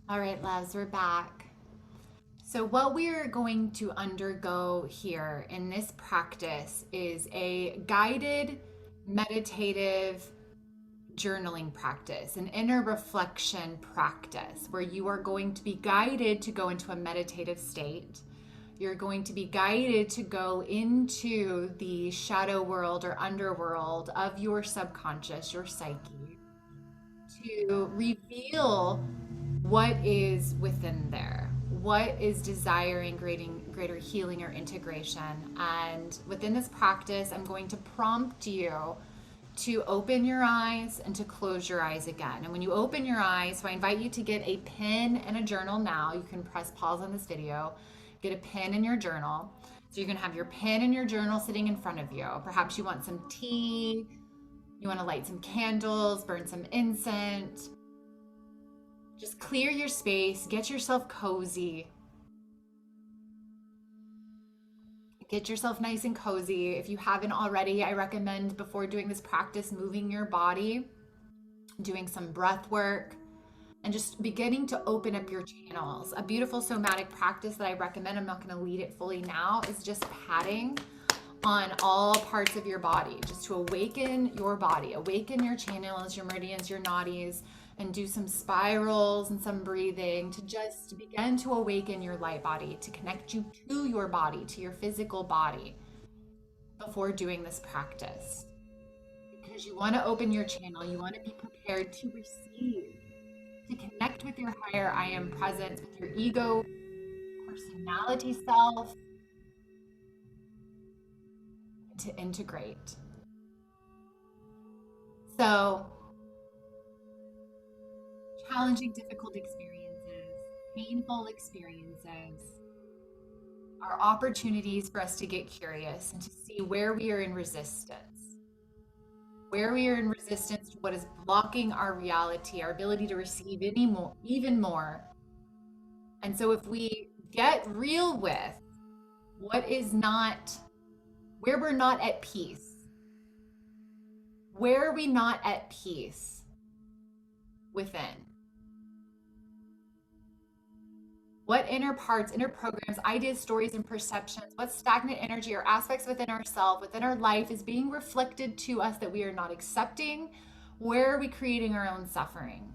All right, loves, we're back. So, what we're going to undergo here in this practice is a guided meditative journaling practice, an inner reflection practice where you are going to be guided to go into a meditative state. You're going to be guided to go into the shadow world or underworld of your subconscious, your psyche, to reveal what is within there, what is desiring greater healing or integration. And within this practice, I'm going to prompt you to open your eyes and to close your eyes again. And when you open your eyes, so I invite you to get a pen and a journal now. You can press pause on this video, get a pen in your journal. So you're going to have your pen and your journal sitting in front of you. Perhaps you want some tea, you want to light some candles, burn some incense. Just clear your space, get yourself cozy. Get yourself nice and cozy. If you haven't already, I recommend before doing this practice, moving your body, doing some breath work, and just beginning to open up your channels. A beautiful somatic practice that I recommend, I'm not going to lead it fully now, is just patting on all parts of your body, just to awaken your body, awaken your channels, your meridians, your nadis, and do some spirals and some breathing to just begin to awaken your light body, to connect you to your body, to your physical body before doing this practice. Because you want to open your channel, you want to be prepared to receive, to connect with your higher I am presence, with your ego, personality self, to integrate. So, challenging, difficult experiences, painful experiences are opportunities for us to get curious and to see where we are in resistance, where we are in resistance to what is blocking our reality, our ability to receive any more, even more. And so, if we get real with what is not, where we're not at peace, where are we not at peace within? What inner parts, inner programs, ideas, stories, and perceptions, what stagnant energy or aspects within ourselves, within our life is being reflected to us that we are not accepting? Where are we creating our own suffering?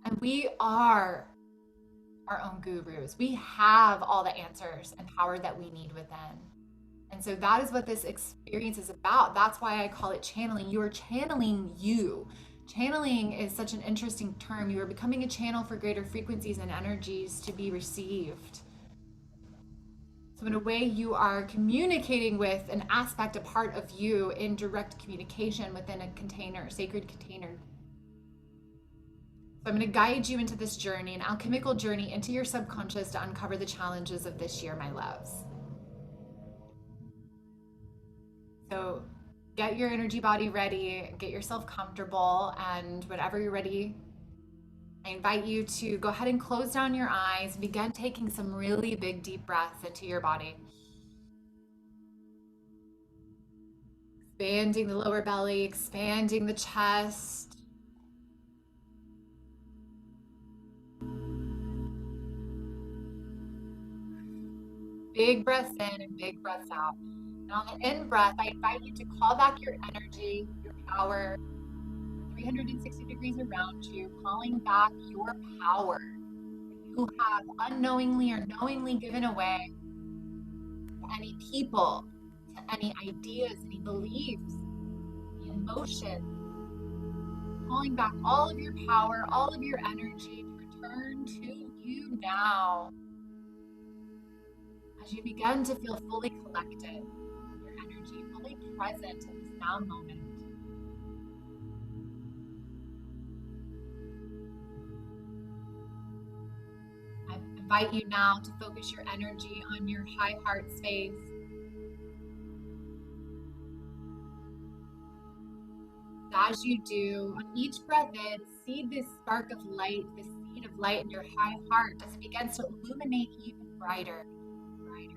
And we are our own gurus. We have all the answers and power that we need within. And so that is what this experience is about. That's why I call it channeling. You are channeling you. Channeling is such an interesting term. You are becoming a channel for greater frequencies and energies to be received. So, in a way, you are communicating with an aspect, a part of you in direct communication within a container, a sacred container. So, I'm going to guide you into this journey, an alchemical journey into your subconscious to uncover the challenges of this year, my loves. So, get your energy body ready, get yourself comfortable, and whenever you're ready, I invite you to go ahead and close down your eyes and begin taking some really big, deep breaths into your body. Expanding the lower belly, expanding the chest. Big breaths in and big breaths out. And on the in breath, I invite you to call back your energy, your power, 360 degrees around you, calling back your power that you have unknowingly or knowingly given away to any people, to any ideas, any beliefs, any emotions. Calling back all of your power, all of your energy to return to you now as you begin to feel fully collected, your energy fully present in this now moment. I invite you now to focus your energy on your high heart space. As you do, on each breath in, see this spark of light, this seed of light in your high heart as it begins to illuminate even brighter, brighter.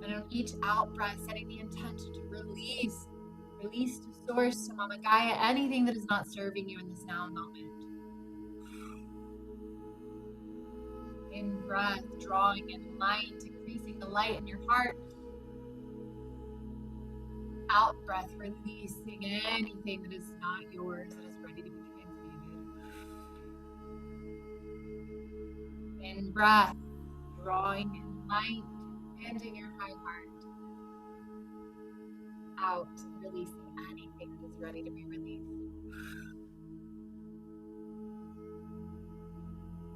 And on each out breath, setting the intention to release Release to source, to Mama Gaia, anything that is not serving you in this now moment. In breath, drawing in light, increasing the light in your heart. Out breath, releasing anything that is not yours, that is ready to be transmuted. In breath, drawing in light, expanding your high heart. Out, releasing anything that is ready to be released.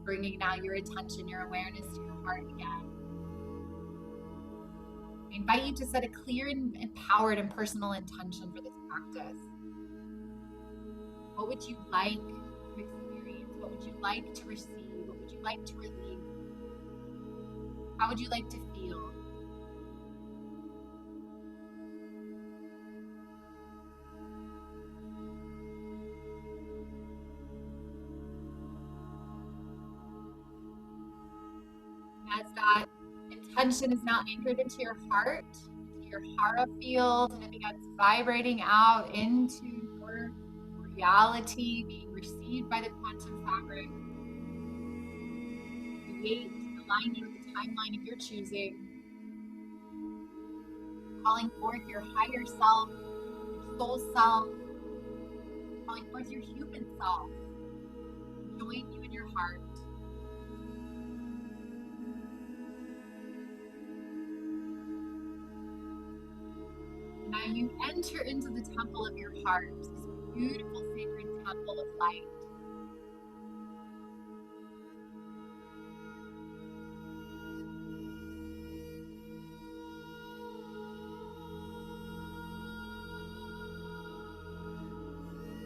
Bringing now your attention, your awareness to your heart again. I invite you to set a clear and empowered and personal intention for this practice. What would you like to experience? What would you like to receive? What would you like to release? How would you like to feel? As that intention is now anchored into your heart, into your hara field, and it begins vibrating out into your reality, being received by the quantum fabric. Create, align you with the timeline of your choosing. Calling forth your higher self, your soul self, calling forth your human self. Join you in your heart. Now you enter into the temple of your heart, this beautiful sacred temple of light.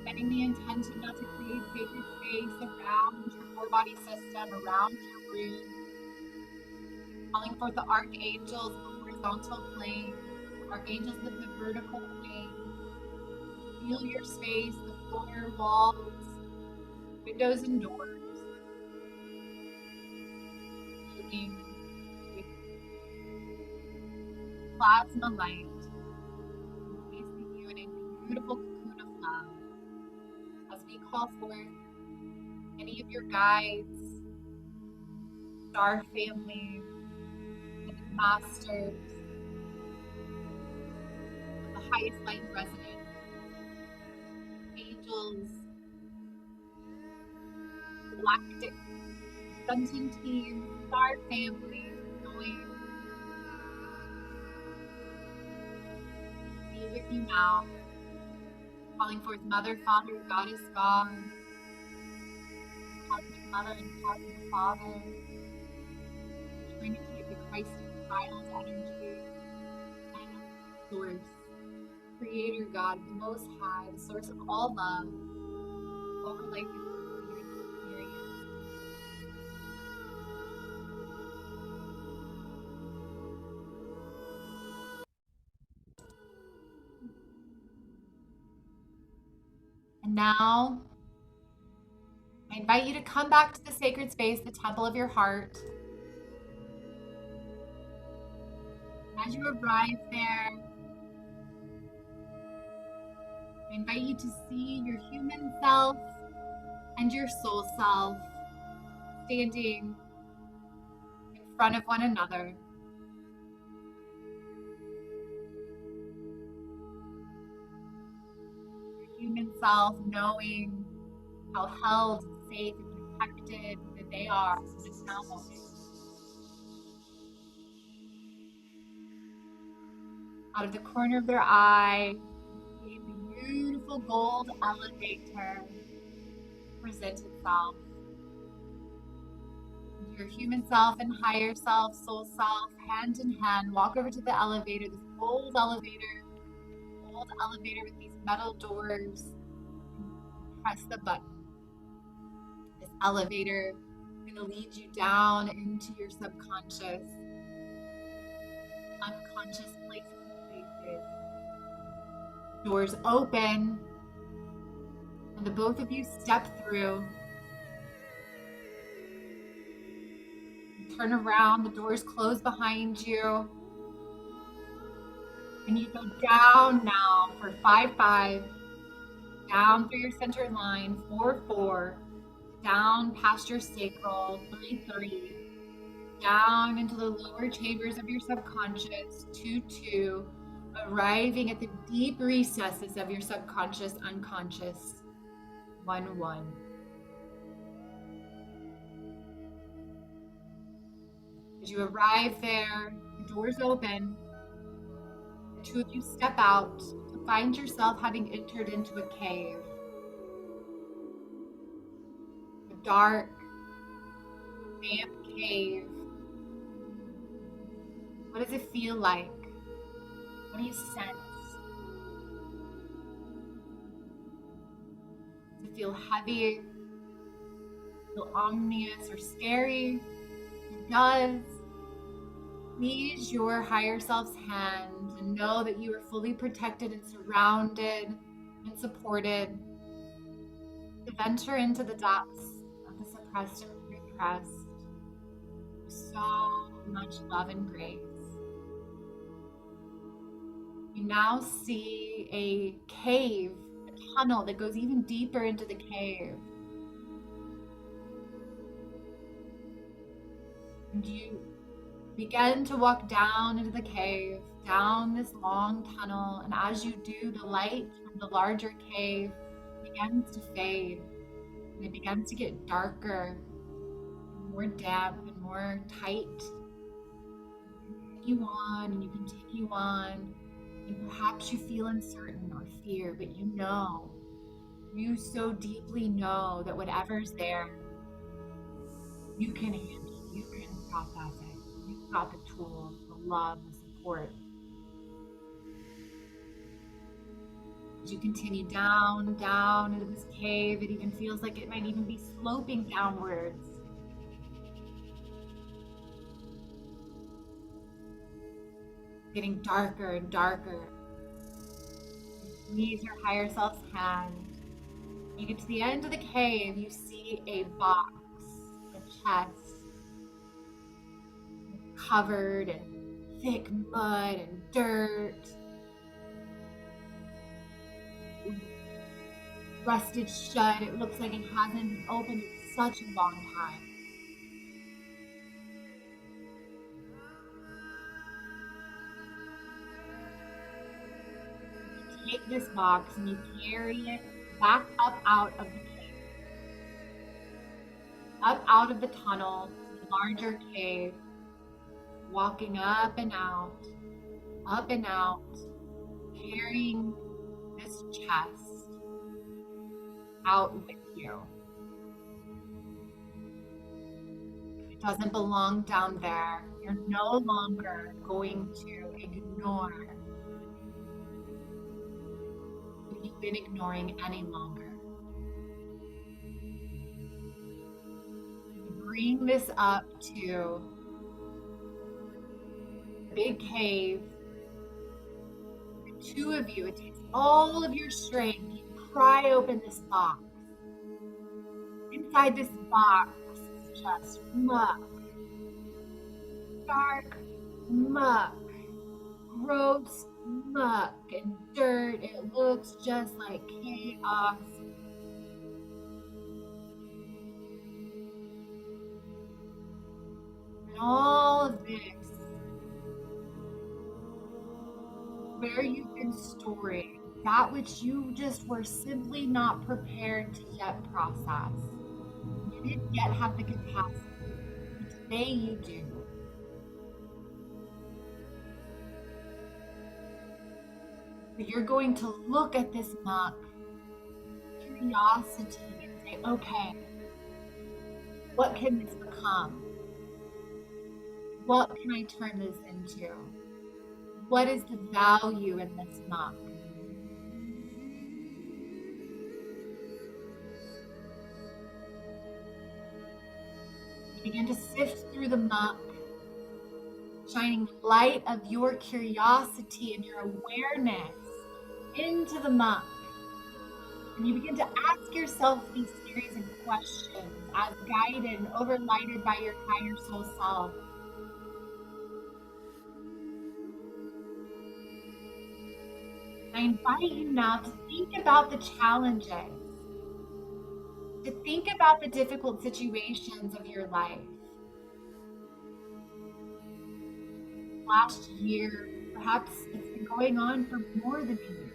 Setting the intention now to create sacred space around your four-body system, around your room. Calling forth the archangels in the horizontal plane, archangels in the vertical plane. Feel your space, the floor, walls, windows, and doors. Feeling with plasma light, placing you in a beautiful cocoon of love. As we call forth any of your guides, star families, and masters, the highest light resonance, angels, galactic ascension teams, star families, knowing be with you now. Calling forth Mother, Father, Goddess, God, Cosmic Mother and Cosmic Father. Trinity of the Christ child energy, and Source, Creator God, the Most High, the source of all love, all life experience. And now, I invite you to come back to the sacred space, the temple of your heart. As you arrive there, I invite you to see your human self and your soul self standing in front of one another. Your human self knowing how held and safe and protected that they are in this now moment. Out of the corner of their eye, see the beautiful gold elevator present itself. Your human self and higher self, soul self, hand in hand, walk over to the elevator, this old elevator with these metal doors. Press the button. This elevator is going to lead you down into your subconscious, unconscious places and spaces. Doors open, and the both of you step through. You turn around, the doors close behind you. And you go down now for 5-5, down through your center line, 4-4, down past your sacral, 3-3, down into the lower chambers of your subconscious, 2-2, arriving at the deep recesses of your subconscious, unconscious, 1-1. As you arrive there, the doors open. The two of you step out to find yourself having entered into a cave. A dark, damp cave. What does it feel like? What do you sense? Does it feel heavy? Feel ominous or scary? It does. Please your higher self's hand and know that you are fully protected and surrounded and supported to venture into the depths of the suppressed and repressed with so much love and grace. You now see a cave, a tunnel that goes even deeper into the cave. And you begin to walk down into the cave, down this long tunnel, and as you do, the light from the larger cave begins to fade, and it begins to get darker, and more damp, and more tight. You on, and you continue on, and perhaps you feel uncertain or fear, but you so deeply know that whatever's there, you can handle, you can process it. You've got the tools, the love, the support. As you continue down, down into this cave, it even feels like it might even be sloping downwards. Getting darker and darker. Squeeze your higher self's hand. You get to the end of the cave, you see a box, a chest, covered in thick mud and dirt, rusted shut. It looks like it hasn't been opened in such a long time. You take this box and you carry it back up out of the cave, up out of the tunnel to the larger cave, walking up and out, carrying this chest out with you. It doesn't belong down there. You're no longer going to ignore what you've been ignoring any longer. You bring this up to the big cave. The two of you, it takes all of your strength. You pry open this box. Inside this box is just muck, dark muck, gross muck and dirt. It looks just like chaos. And all of this, where you've been storing that which you just were simply not prepared to yet process. You didn't yet have the capacity. But today you do. But you're going to look at this muck, curiosity, and say, okay, what can this become? What can I turn this into? What is the value in this muck? You begin to sift through the muck, shining the light of your curiosity and your awareness into the muck. And you begin to ask yourself these series of questions as guided and overlighted by your higher soul self. I invite you now to think about the challenges, to think about the difficult situations of your life. Last year, perhaps it's been going on for more than a year.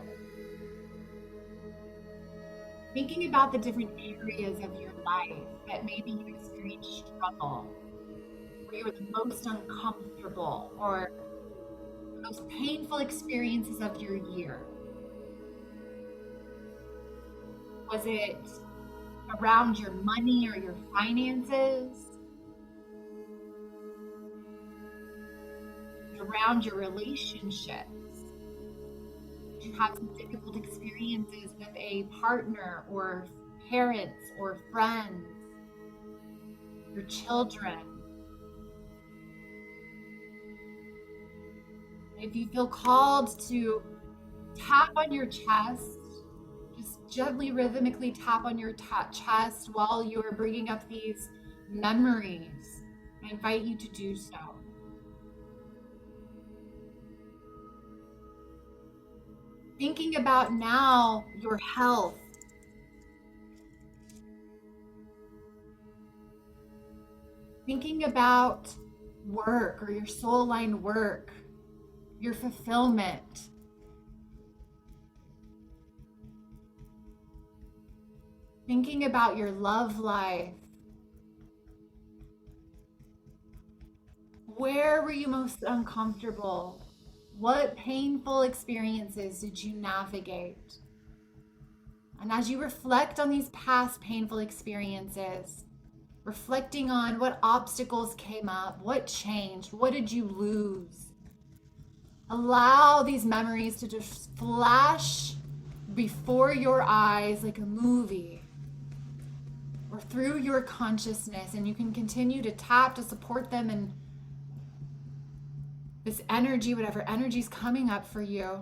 Thinking about the different areas of your life that maybe you experienced struggle, where you were the most uncomfortable, or the most painful experiences of your year. Was it around your money or your finances? Around your relationships? Did you have some difficult experiences with a partner or parents or friends, your children? If you feel called to tap on your chest, just gently, rhythmically tap on your chest while you are bringing up these memories. I invite you to do so. Thinking about now your health. Thinking about work or your soul aligned work, your fulfillment. Thinking about your love life. Where were you most uncomfortable? What painful experiences did you navigate? And as you reflect on these past painful experiences, reflecting on what obstacles came up, what changed, what did you lose, allow these memories to just flash before your eyes like a movie or through your consciousness, and you can continue to tap to support them and this energy, whatever energy is coming up for you.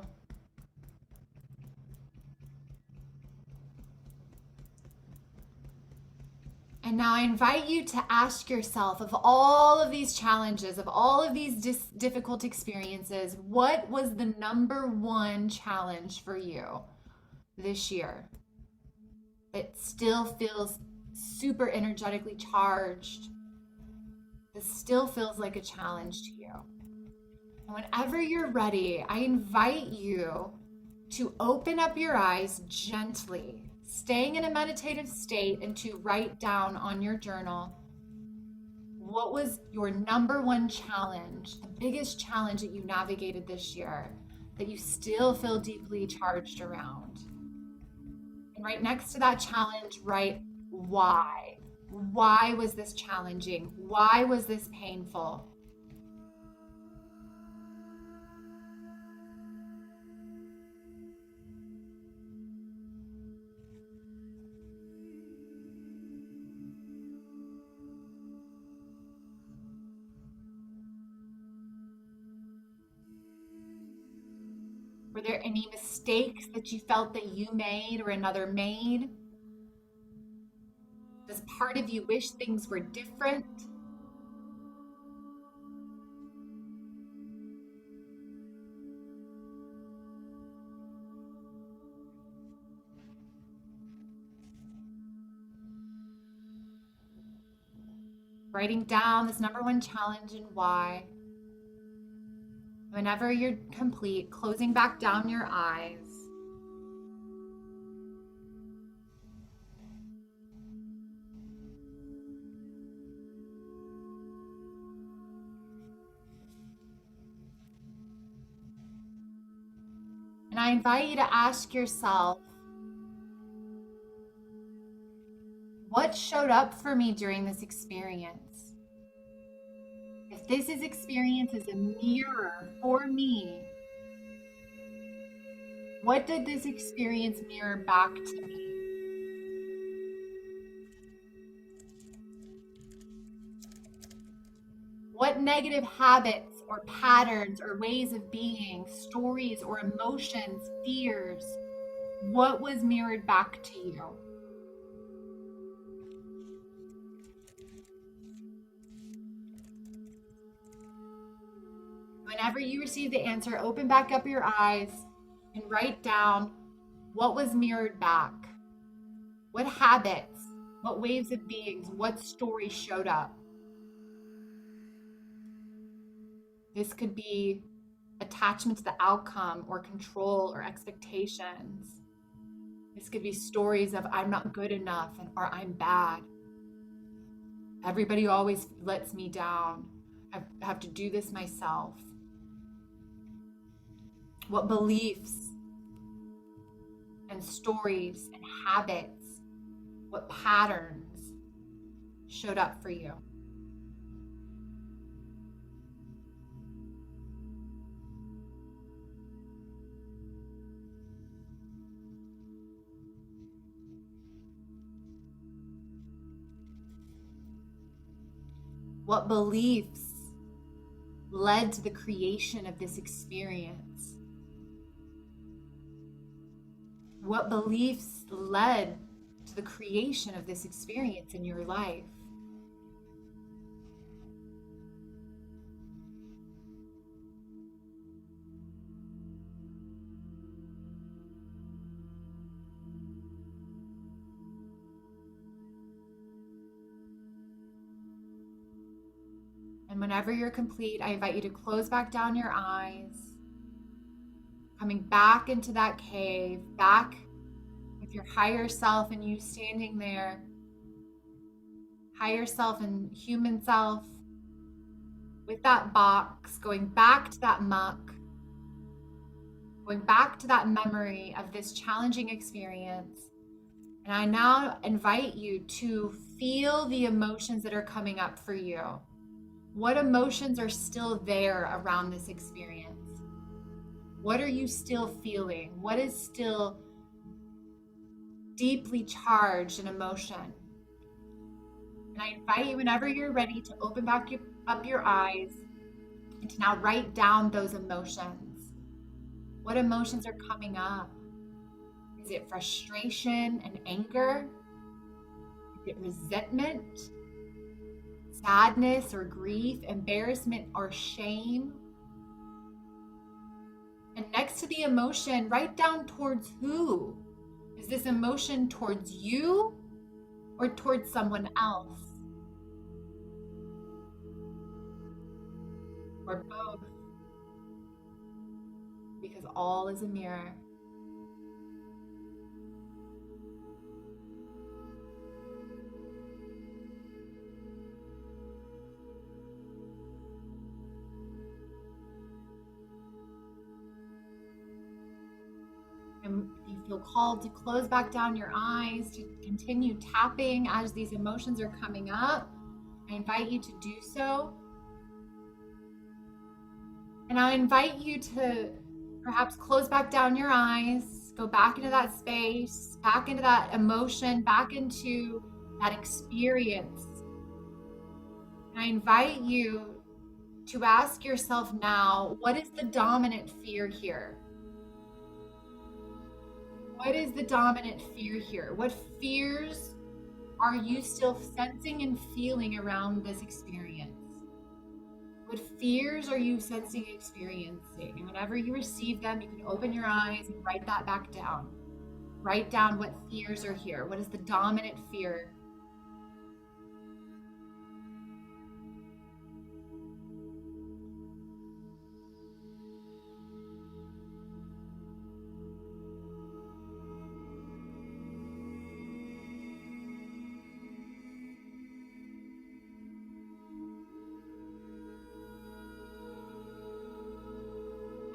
And now I invite you to ask yourself, of all of these challenges, of all of these difficult experiences, what was the number one challenge for you this year? It still feels super energetically charged. This still feels like a challenge to you. And whenever you're ready, I invite you to open up your eyes gently, staying in a meditative state, and to write down on your journal what was your number one challenge, the biggest challenge that you navigated this year that you still feel deeply charged around. And right next to that challenge, write why. Why was this challenging? Why was this painful? Were there any mistakes that you felt that you made or another made? Does part of you wish things were different? Writing down this number one challenge and why. Whenever you're complete, closing back down your eyes. And I invite you to ask yourself, what showed up for me during this experience? If this experience is a mirror for me, what did this experience mirror back to me? What negative habits or patterns or ways of being, stories or emotions, fears, what was mirrored back to you? Whenever you receive the answer, open back up your eyes and write down what was mirrored back, what habits, what waves of beings, what stories showed up. This could be attachment to the outcome or control or expectations. This could be stories of I'm not good enough or I'm bad. Everybody always lets me down. I have to do this myself. What beliefs and stories and habits, what patterns showed up for you? What beliefs led to the creation of this experience? What beliefs led to the creation of this experience in your life? And whenever you're complete, I invite you to close back down your eyes, coming back into that cave, back with your higher self and you standing there, higher self and human self, with that box, going back to that muck, going back to that memory of this challenging experience. And I now invite you to feel the emotions that are coming up for you. What emotions are still there around this experience? What are you still feeling? What is still deeply charged in emotion? And I invite you, whenever you're ready, to open back up your eyes and to now write down those emotions. What emotions are coming up? Is it frustration and anger? Is it resentment? Sadness or grief, embarrassment or shame? And next to the emotion, write down towards who. Is this emotion towards you or towards someone else? Or both? Because all is a mirror. And if you feel called to close back down your eyes, to continue tapping as these emotions are coming up, I invite you to do so. And I invite you to perhaps close back down your eyes, go back into that space, back into that emotion, back into that experience. And I invite you to ask yourself now, what is the dominant fear here? What is the dominant fear here? What fears are you still sensing and feeling around this experience? What fears are you sensing and experiencing? And whenever you receive them, you can open your eyes and write that back down. Write down what fears are here. What is the dominant fear?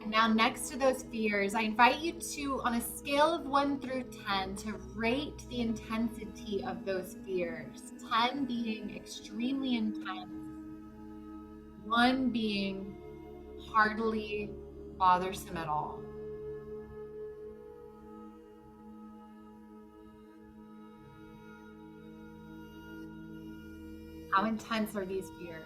And now next to those fears, I invite you to, on a scale of 1 through 10, to rate the intensity of those fears. 10 being extremely intense, 1 being hardly bothersome at all. How intense are these fears?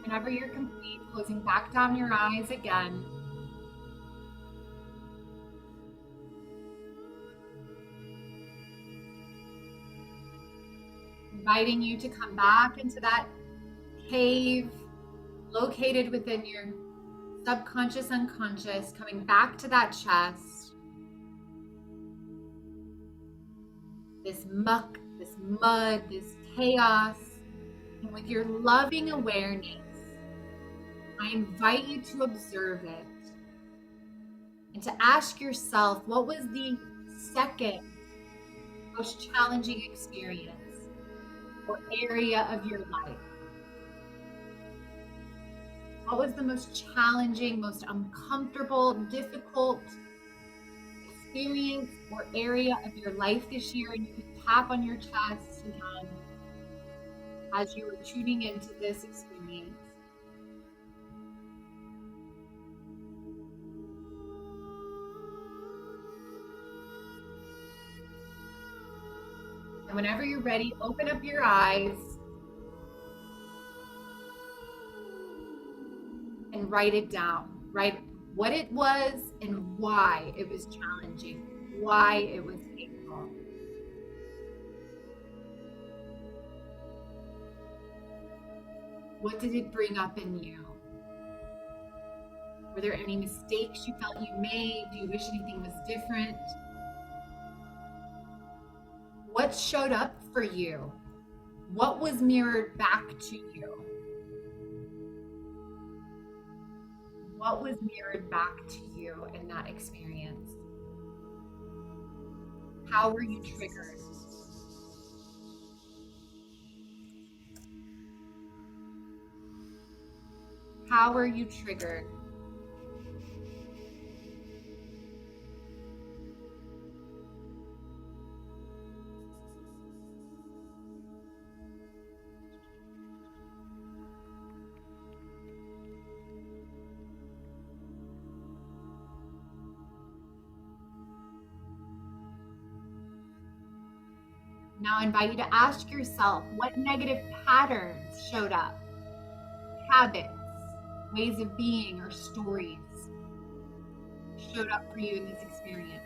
Whenever you're complete, closing back down your eyes again. inviting you to come back into that cave located within your subconscious, unconscious, coming back to that chest. This muck, this mud, this chaos. And with your loving awareness, I invite you to observe it and to ask yourself, what was the second most challenging experience or area of your life? What was the most challenging, most uncomfortable, difficult experience or area of your life this year? And you can tap on your chest again as you are tuning into this experience. And whenever you're ready, open up your eyes and write it down. Write what it was and why it was challenging, why it was painful. What did it bring up in you? Were there any mistakes you felt you made? Do you wish anything was different? What showed up for you? What was mirrored back to you? What was mirrored back to you in that experience? How were you triggered? How were you triggered? Now I invite you to ask yourself, what negative patterns showed up? Habits, ways of being, or stories showed up for you in this experience?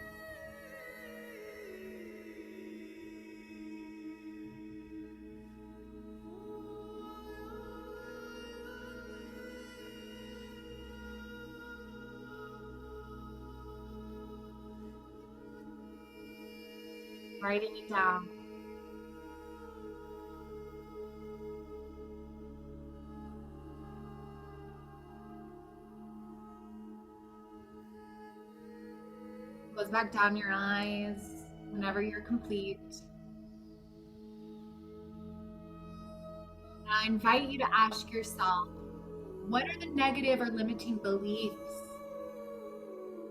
Writing it down. Close back down your eyes whenever you're complete. And I invite you to ask yourself, what are the negative or limiting beliefs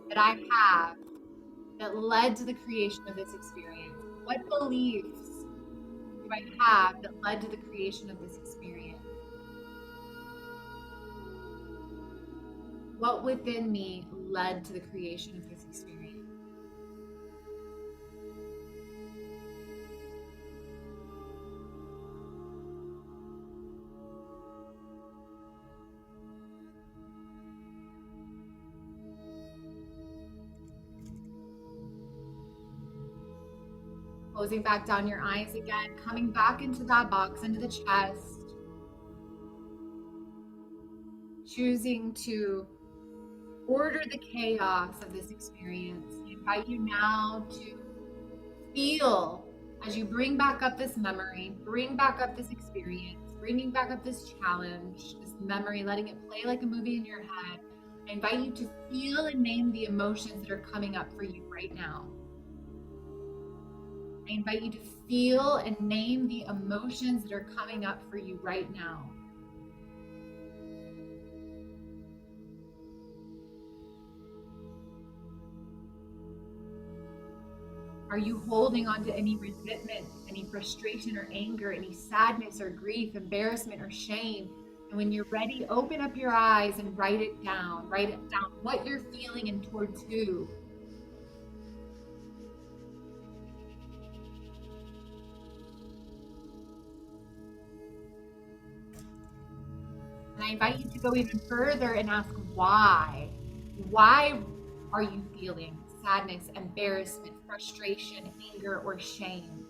that I have that led to the creation of this experience? What beliefs do I have that led to the creation of this experience? What within me led to the creation of this experience? Closing back down your eyes again, coming back into that box, into the chest. Choosing to order the chaos of this experience. I invite you now to feel as you bring back up this memory, bring back up this experience, bringing back up this challenge, this memory, letting it play like a movie in your head. I invite you to feel and name the emotions that are coming up for you right now. I invite you to feel and name the emotions that are coming up for you right now. Are you holding on to any resentment, any frustration or anger, any sadness or grief, embarrassment or shame? And when you're ready, open up your eyes and write it down. Write it down, what you're feeling and towards who. And I invite you to go even further and ask why. Why are you feeling sadness, embarrassment, frustration, anger, or shame?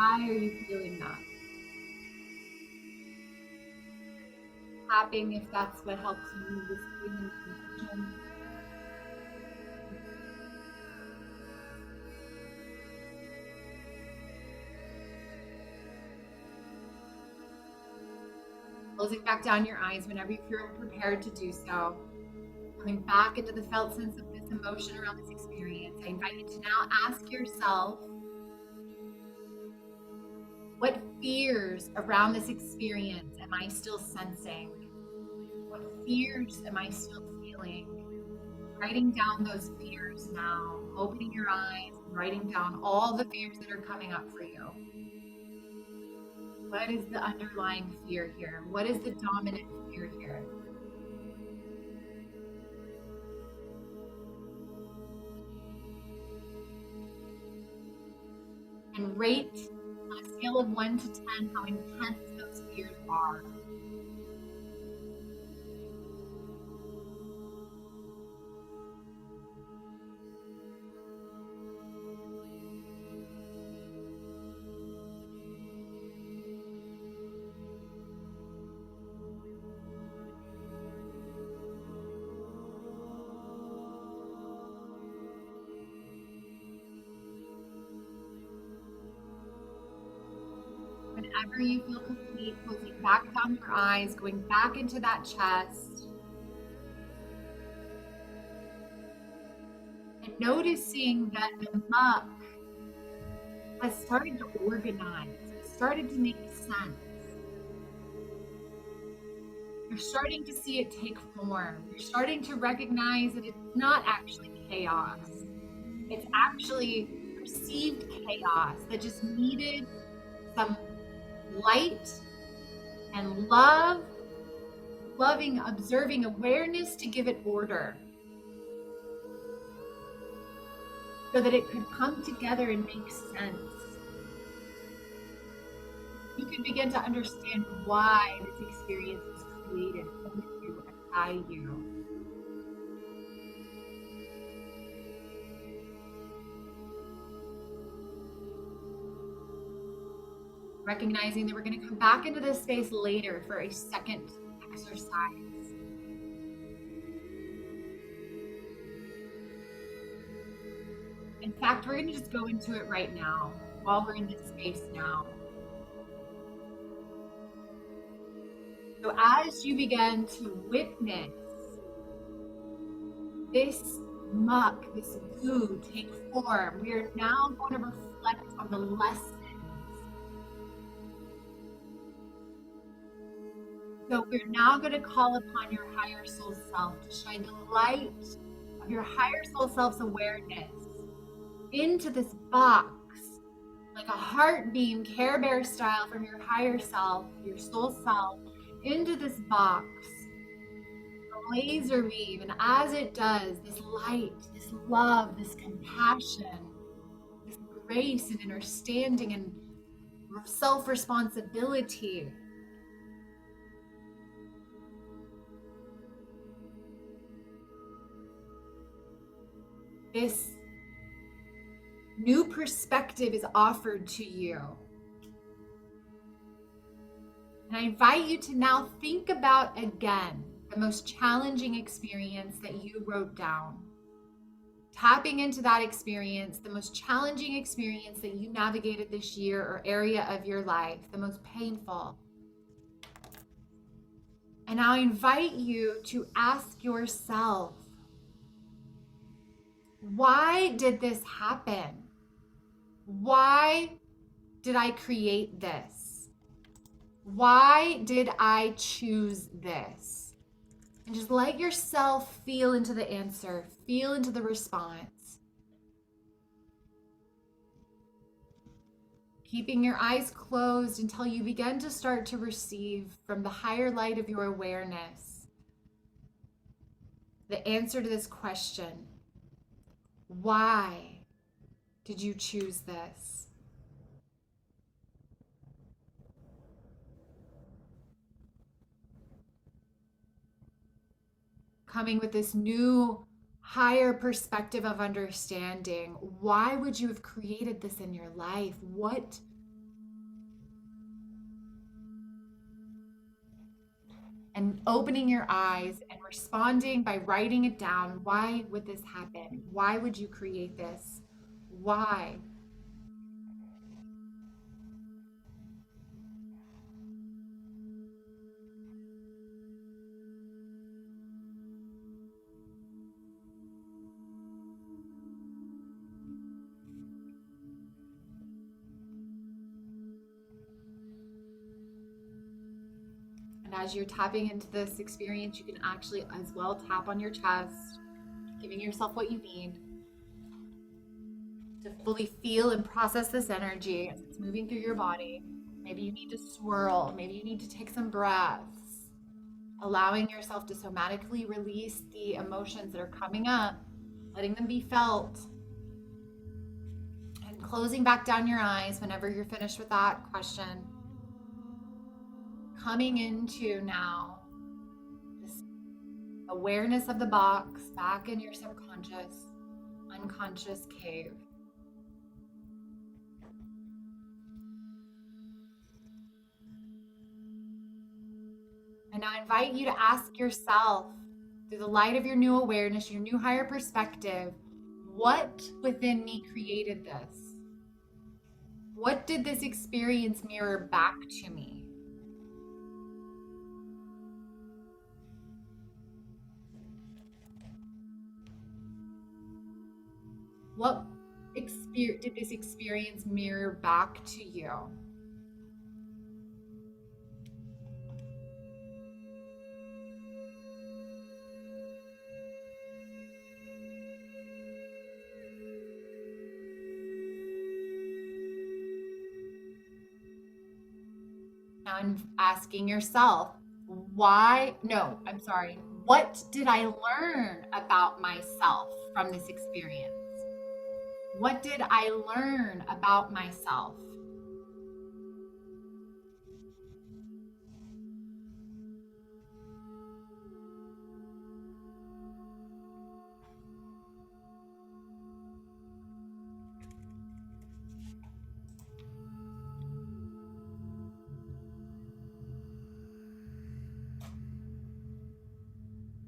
Why are you feeling that? Tapping if that's what helps you move this feeling to emotion. Closing back down your eyes whenever you feel prepared to do so. Coming back into the felt sense of this emotion around this experience. I invite you to now ask yourself, what fears around this experience am I still sensing? What fears am I still feeling? Writing down those fears now, opening your eyes, writing down all the fears that are coming up for you. What is the underlying fear here? What is the dominant fear here? And rate on a scale of 1 to 10 how intense those fears are. Whenever you feel complete, closing back down your eyes, going back into that chest, and noticing that the muck has started to organize, it's started to make sense. You're starting to see it take form. You're starting to recognize that it's not actually chaos. It's actually perceived chaos that just needed some light and love, loving, observing awareness to give it order so that it could come together and make sense. You can begin to understand why this experience was created with you and by you. Recognizing that we're going to come back into this space later for a second exercise. In fact, we're going to just go into it right now while we're in this space now. So as you begin to witness this muck, this goo take form, we are now going to reflect on the lessons. So we're now going to call upon your higher soul self to shine the light of your higher soul self's awareness into this box, like a heart beam, Care Bear style, from your higher self, your soul self, into this box, a laser beam. And as it does, this light, this love, this compassion, this grace and understanding and self-responsibility, this new perspective is offered to you. And I invite you to now think about again the most challenging experience that you wrote down. Tapping into that experience, the most challenging experience that you navigated this year or area of your life, the most painful. And I invite you to ask yourself, why did this happen? Why did I create this? Why did I choose this? And just let yourself feel into the answer, feel into the response. Keeping your eyes closed until you begin to start to receive from the higher light of your awareness the answer to this question. Why did you choose this? Coming with this new higher perspective of understanding. Why would you have created this in your life? What opening your eyes and responding by writing it down. Why would this happen? Why would you create this? Why? And as you're tapping into this experience, you can actually as well tap on your chest, giving yourself what you need to fully feel and process this energy as it's moving through your body. Maybe you need to swirl, maybe you need to take some breaths, allowing yourself to somatically release the emotions that are coming up, letting them be felt, and closing back down your eyes whenever you're finished with that question. Coming into now this awareness of the box back in your subconscious, unconscious cave. And now I invite you to ask yourself, through the light of your new awareness, your new higher perspective, what within me created this? What did this experience mirror back to me? What did this experience mirror back to you? Now I'm asking yourself, what did I learn about myself from this experience? What did I learn about myself?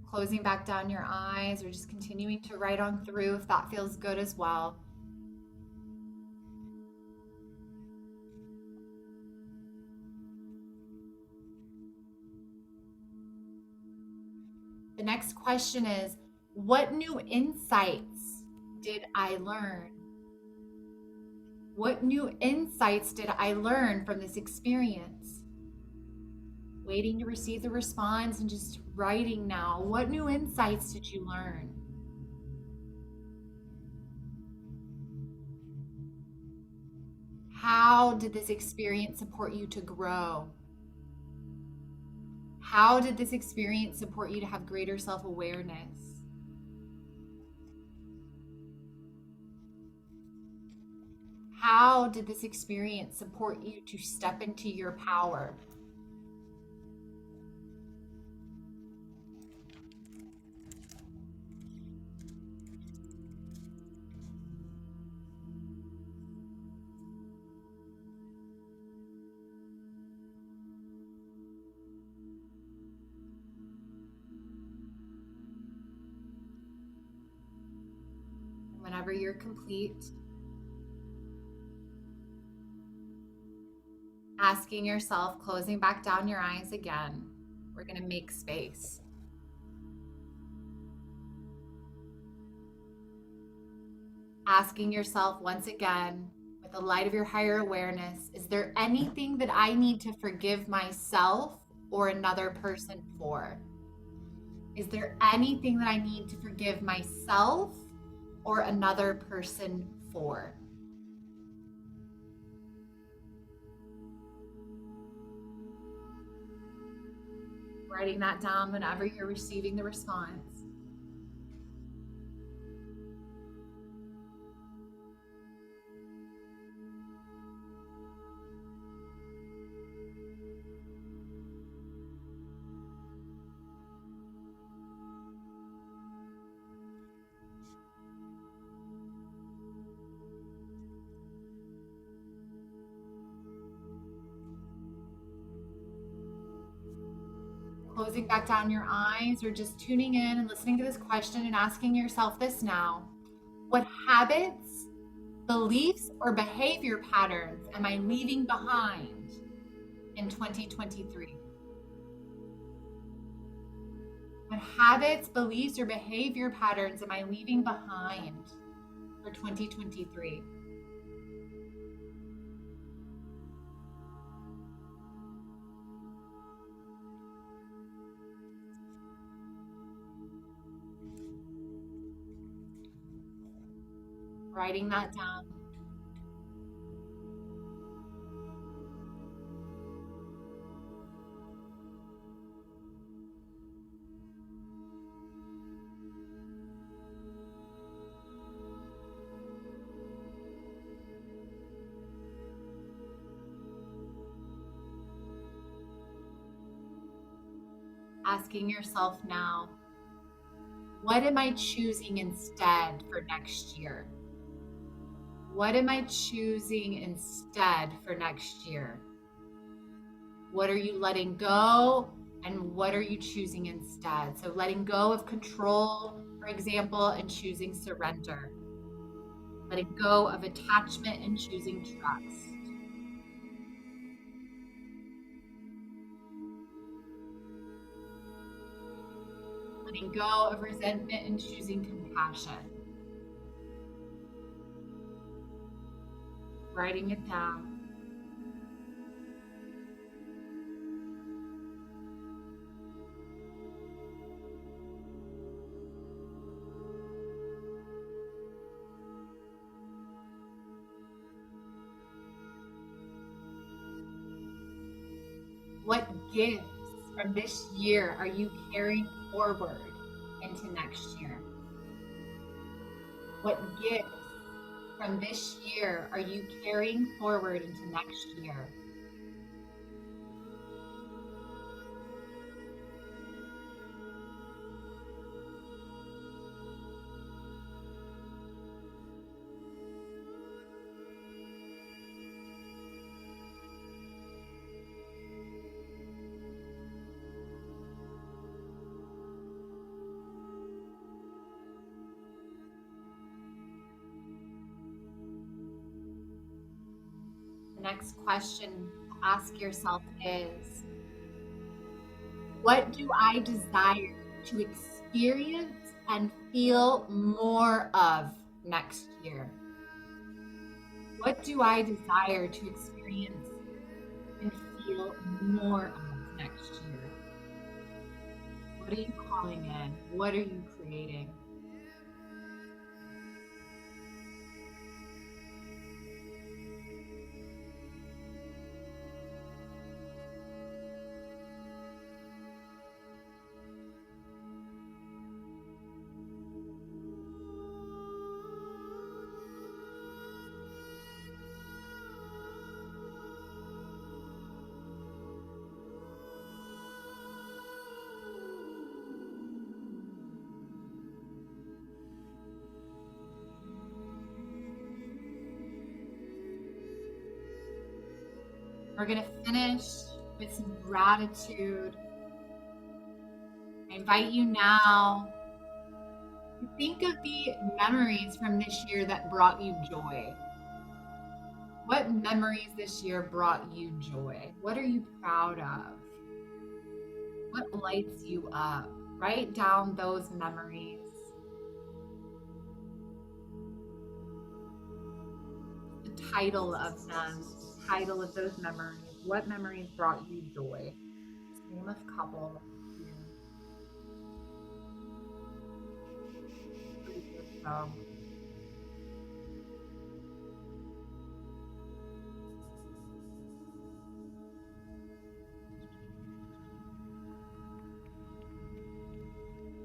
Closing back down your eyes or just continuing to write on through if that feels good as well. The next question is, what new insights did I learn? What new insights did I learn from this experience? Waiting to receive the response and just writing now. What new insights did you learn? How did this experience support you to grow? How did this experience support you to have greater self-awareness? How did this experience support you to step into your power? Whenever you're complete, asking yourself, closing back down your eyes again, we're going to make space. Asking yourself once again, with the light of your higher awareness, is there anything that I need to forgive myself or another person for? Is there anything that I need to forgive myself or another person for? Writing that down whenever you're receiving the response. Closing back down your eyes or just tuning in and listening to this question and asking yourself this now. What habits, beliefs, or behavior patterns am I leaving behind in 2023? What habits, beliefs, or behavior patterns am I leaving behind for 2023? Writing that down. Asking yourself now, what am I choosing instead for next year? What am I choosing instead for next year? What are you letting go and what are you choosing instead? So letting go of control, for example, and choosing surrender. Letting go of attachment and choosing trust. Letting go of resentment and choosing compassion. Writing it down. What gifts from this year are you carrying forward into next year? What gifts from this year are you carrying forward into next year? The next question to ask yourself is, what do I desire to experience and feel more of next year? What do I desire to experience and feel more of next year? What are you calling in? What are you creating? We're going to finish with some gratitude. I invite you now to think of the memories from this year that brought you joy. What memories this year brought you joy? What are you proud of? What lights you up? Write down those memories. The title of them, title of those memories. What memories brought you joy? Name of couple.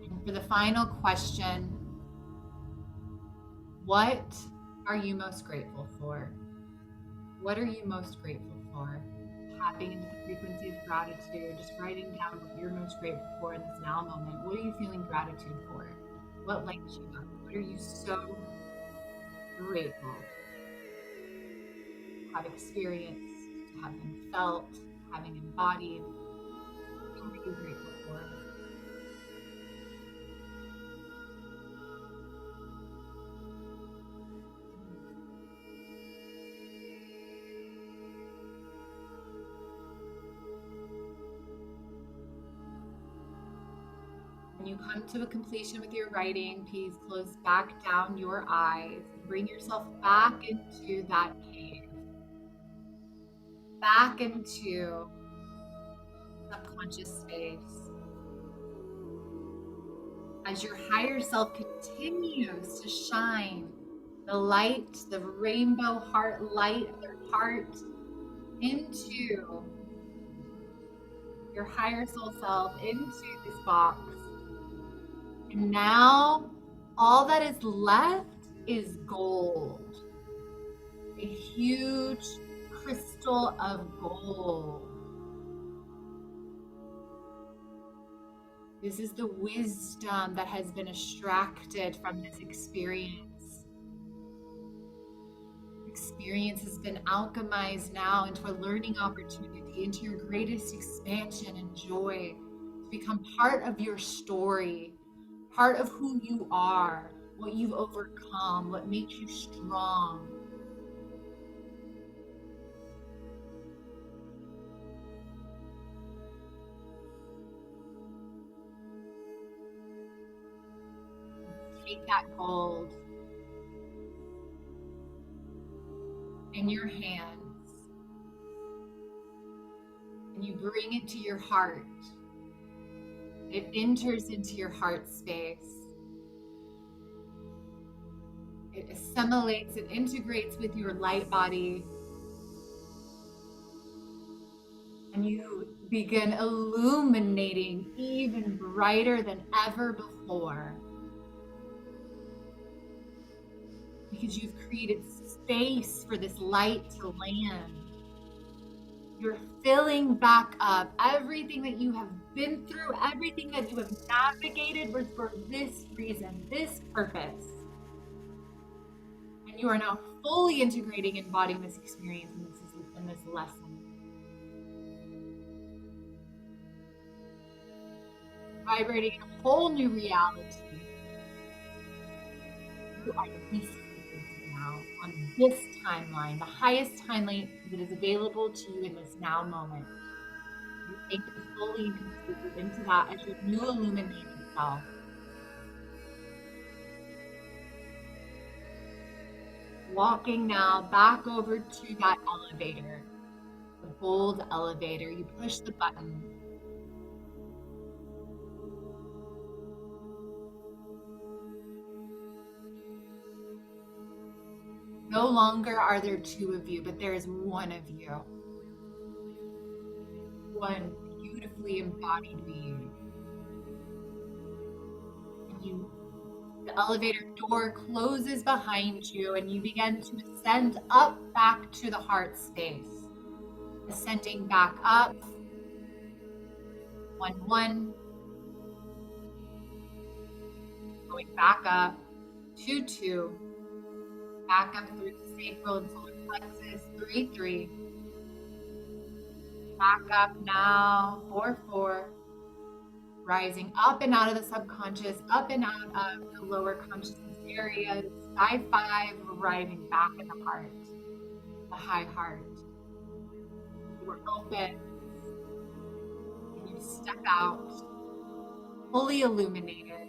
And for the final question, what are you most grateful for? What are you most grateful for? Tapping into the frequency of gratitude, just writing down what you're most grateful for in this now moment. What are you feeling gratitude for? What lights you up? What are you so grateful to have experienced, to have been felt, having embodied? What are you grateful for? When you come to a completion with your writing, please close back down your eyes and bring yourself back into that cave, back into subconscious space. As your higher self continues to shine the light, the rainbow heart light of their heart into your higher soul self, into this box. And now all that is left is gold. A huge crystal of gold. This is the wisdom that has been extracted from this experience. Experience has been alchemized now into a learning opportunity, into your greatest expansion and joy, to become part of your story, part of who you are, what you've overcome, what makes you strong. Take that gold in your hands and you bring it to your heart. It enters into your heart space. It assimilates, it integrates with your light body. And you begin illuminating even brighter than ever before. Because you've created space for this light to land. You're filling back up. Everything that you have been through, everything that you have navigated was for this reason, this purpose. And you are now fully integrating and embodying this experience in this lesson. Vibrating in a whole new reality. You are this frequency now on this timeline, the highest timeline that is available to you in this now moment. You anchor fully and completely into that as your new illuminated self. Walking now back over to that elevator, the gold elevator. You push the button. No longer are there two of you, but there is one of you. One beautifully embodied being. And the elevator door closes behind you and you begin to ascend up back to the heart space. Ascending back up. 1, 1. Going back up. 2, 2. Back up through the sacral and solar plexus. 3, 3. Back up now. 4, 4. Rising up and out of the subconscious, up and out of the lower consciousness areas. 5, 5. Arriving back in the heart, the high heart. You are open. And you step out, fully illuminated,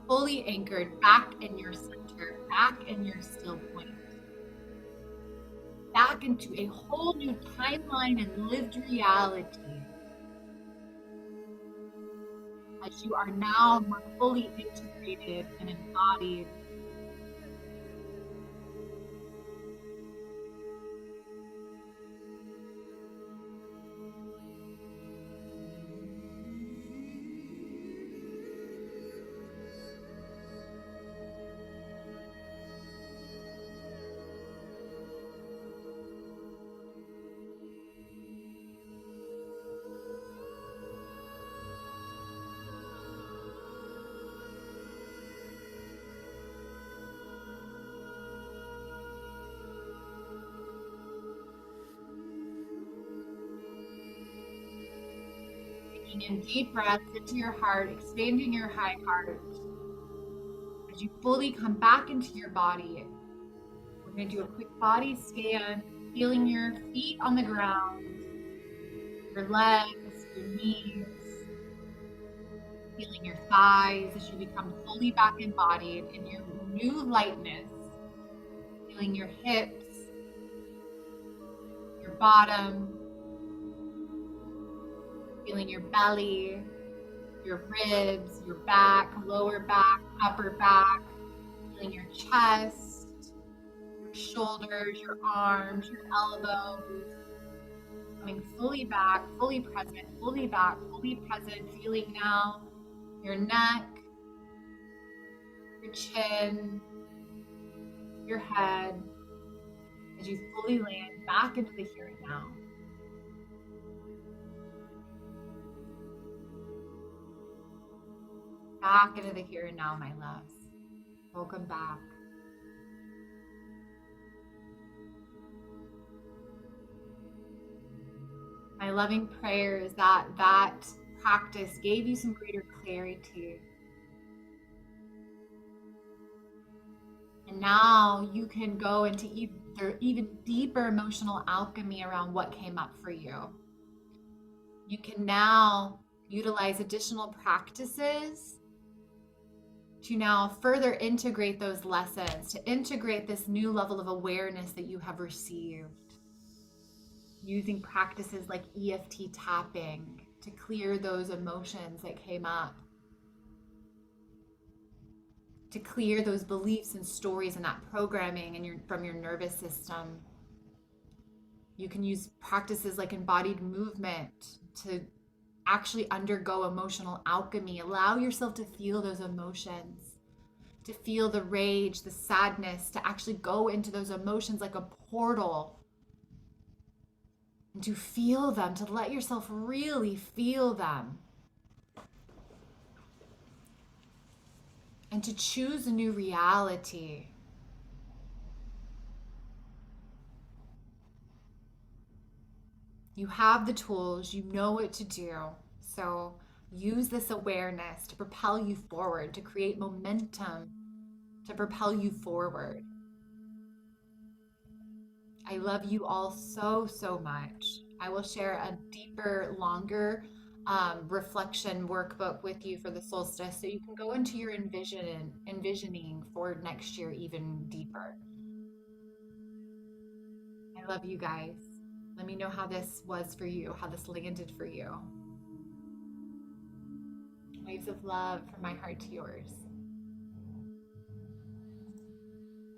fully anchored back in your center, back in your still point. Back into a whole new timeline and lived reality. As you are now more fully integrated and embodied. In deep breaths into your heart, expanding your high heart. As you fully come back into your body, we're going to do a quick body scan, feeling your feet on the ground, your legs, your knees, feeling your thighs as you become fully back embodied in your new lightness, feeling your hips, your bottom, feeling your belly, your ribs, your back, lower back, upper back, feeling your chest, your shoulders, your arms, your elbows, coming fully back, fully present, fully back, fully present, feeling now your neck, your chin, your head, as you fully land back into the here and now. Back into the here and now, my loves. Welcome back. My loving prayer is that that practice gave you some greater clarity. And now you can go into even deeper emotional alchemy around what came up for you. You can now utilize additional practices to now further integrate those lessons, to integrate this new level of awareness that you have received. Using practices like EFT tapping to clear those emotions that came up, to clear those beliefs and stories and that programming from your nervous system. You can use practices like embodied movement to actually undergo emotional alchemy. Allow yourself to feel those emotions, to feel the rage, the sadness, to actually go into those emotions like a portal and to feel them, to let yourself really feel them. And to choose a new reality. You have the tools, you know what to do. So use this awareness to propel you forward, to create momentum, to propel you forward. I love you all so, so much. I will share a deeper, longer reflection workbook with you for the solstice so you can go into your envisioning for next year even deeper. I love you guys. Let me know how this was for you, how this landed for you. Waves of love from my heart to yours.